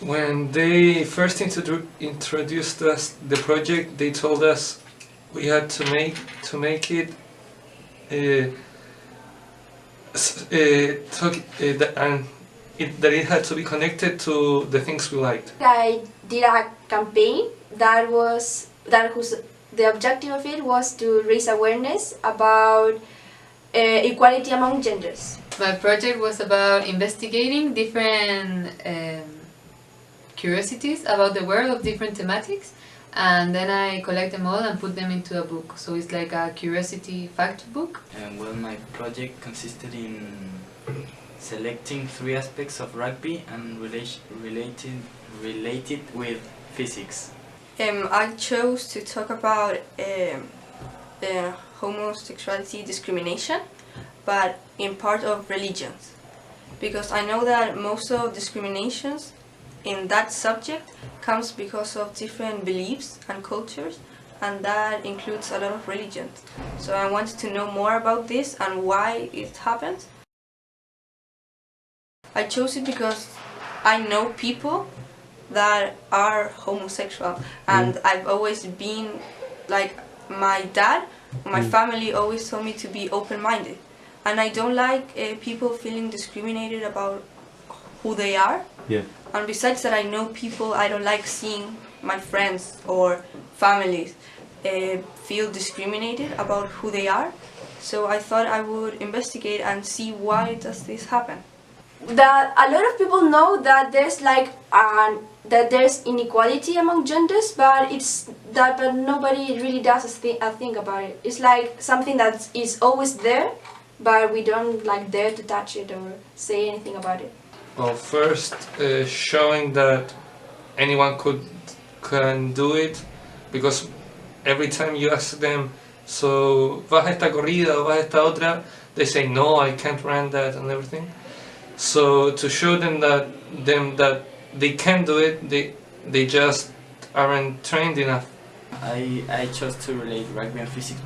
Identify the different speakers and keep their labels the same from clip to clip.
Speaker 1: When they first introduced us the project, they told us we had to make it that it had to be connected to the things we liked.
Speaker 2: I did a campaign whose the objective of it was to raise awareness about equality among genders.
Speaker 3: My project was about investigating different curiosities about the world of different thematics, and then I collect them all and put them into a book. So it's like a curiosity fact book.
Speaker 4: Well, my project consisted in selecting 3 aspects of rugby and related with physics.
Speaker 5: I chose to talk about homosexuality discrimination, but in part of religions, because I know that most of discriminations in that subject comes because of different beliefs and cultures, and that includes a lot of religions. So I wanted to know more about this and why it happens. I chose it because I know people that are homosexual, and I've always been like, my dad, my family always told me to be open-minded, and I don't like people feeling discriminated about who they are.
Speaker 6: Yeah.
Speaker 5: And besides that, I know people, I don't like seeing my friends or families feel discriminated about who they are. So I thought I would investigate and see why does this happen.
Speaker 2: That a lot of people know that there's that there's inequality among genders, but but nobody really does a thing about it. It's like something that is always there, but we don't dare to touch it or say anything about it.
Speaker 1: Well, first showing that anyone can do it, because every time you ask them, so vas a esta corrida o vas a esta otra, they say no, I can't run that and everything. So to show them that they can do it, they just aren't trained enough.
Speaker 4: I chose to relate rugby and physics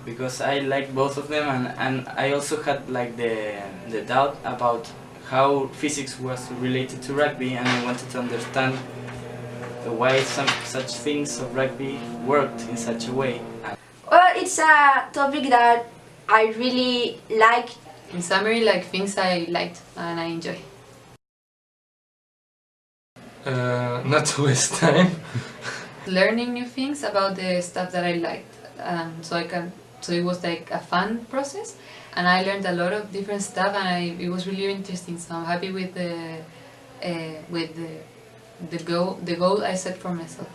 Speaker 4: because I like both of them, and I also had like the doubt about how physics was related to rugby, and I wanted to understand why such things of rugby worked in such a way.
Speaker 2: Well, it's a topic that I really like.
Speaker 3: In summary, like things I liked and I enjoy.
Speaker 1: Not to waste time.
Speaker 3: Learning new things about the stuff that I liked, so it was like a fun process, and I learned a lot of different stuff, and it was really interesting. So I'm happy with the goal I set for myself.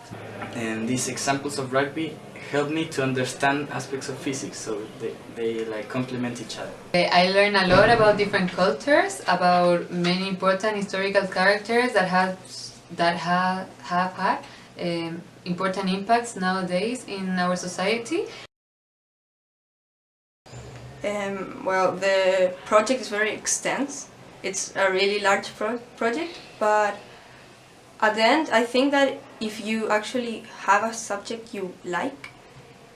Speaker 4: And these examples of rugby helped me to understand aspects of physics, so they like complement each other.
Speaker 3: I learned a lot about different cultures, about many important historical characters that have had important impacts nowadays in our society.
Speaker 5: Well, the project is very extensive. It's a really large project, but at the end I think that if you actually have a subject you like,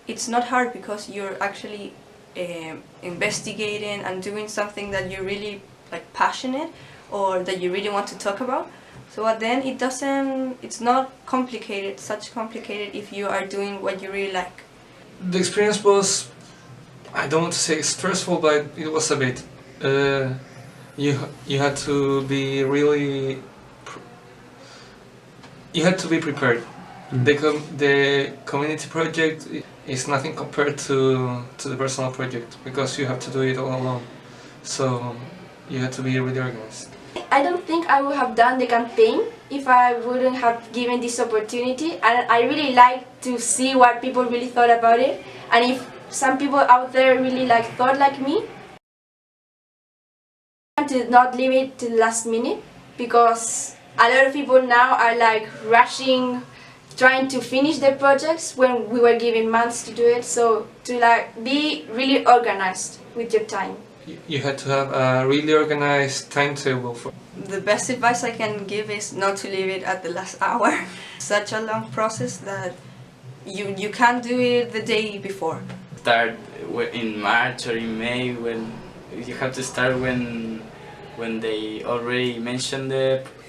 Speaker 5: it's not hard, because you're actually investigating and doing something that you're really passionate or that you really want to talk about. So at the end it's not such complicated if you are doing what you really like.
Speaker 1: The experience was, I don't want to say stressful, but it was a bit. You had to be really. You had to be prepared. The community project is nothing compared to the personal project, because you have to do it all alone. So you had to be really organized.
Speaker 2: I don't think I would have done the campaign if I wouldn't have given this opportunity, and I really like to see what people really thought about it, and if some people out there really thought like me. To not leave it to the last minute, because a lot of people now are rushing, trying to finish their projects when we were given months to do it. So to be really organized with your time.
Speaker 1: You had to have a really organized timetable for.
Speaker 5: The best advice I can give is not to leave it at the last hour. Such a long process that you can't do it the day before.
Speaker 4: Start in March or in May, when you have to start when they already mentioned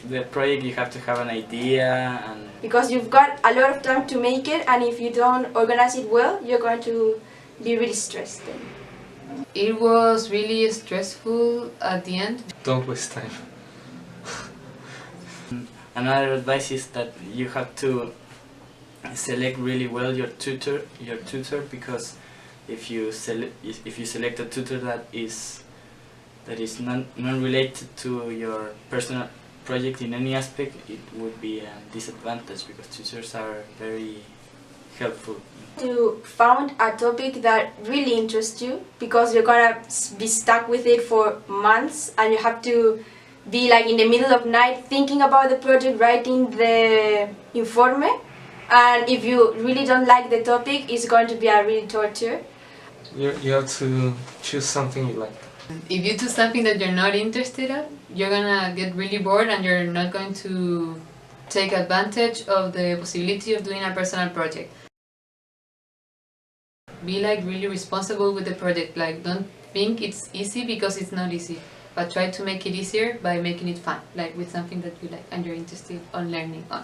Speaker 4: the project you have to have an idea and
Speaker 2: Because you've got a lot of time to make it, and if you don't organize it well, you're going to be really stressed then.
Speaker 3: It was really stressful at the end.
Speaker 1: Don't waste time.
Speaker 4: another advice is that you have to select really well your tutor because if you select a tutor that is non-related to your personal project in any aspect, it would be a disadvantage because tutors are very helpful.
Speaker 2: To found a topic that really interests you, because you're gonna be stuck with it for months and you have to be like in the middle of night thinking about the project, writing the informe, and if you really don't like the topic, it's going to be a real torture.
Speaker 1: You have to choose something you like.
Speaker 3: If you do something that you're not interested in, you're gonna get really bored and you're not going to take advantage of the possibility of doing a personal project. Be like really responsible with the project. Like, don't think it's easy because it's not easy, but try to make it easier by making it fun, like with something that you like and you're interested on learning on.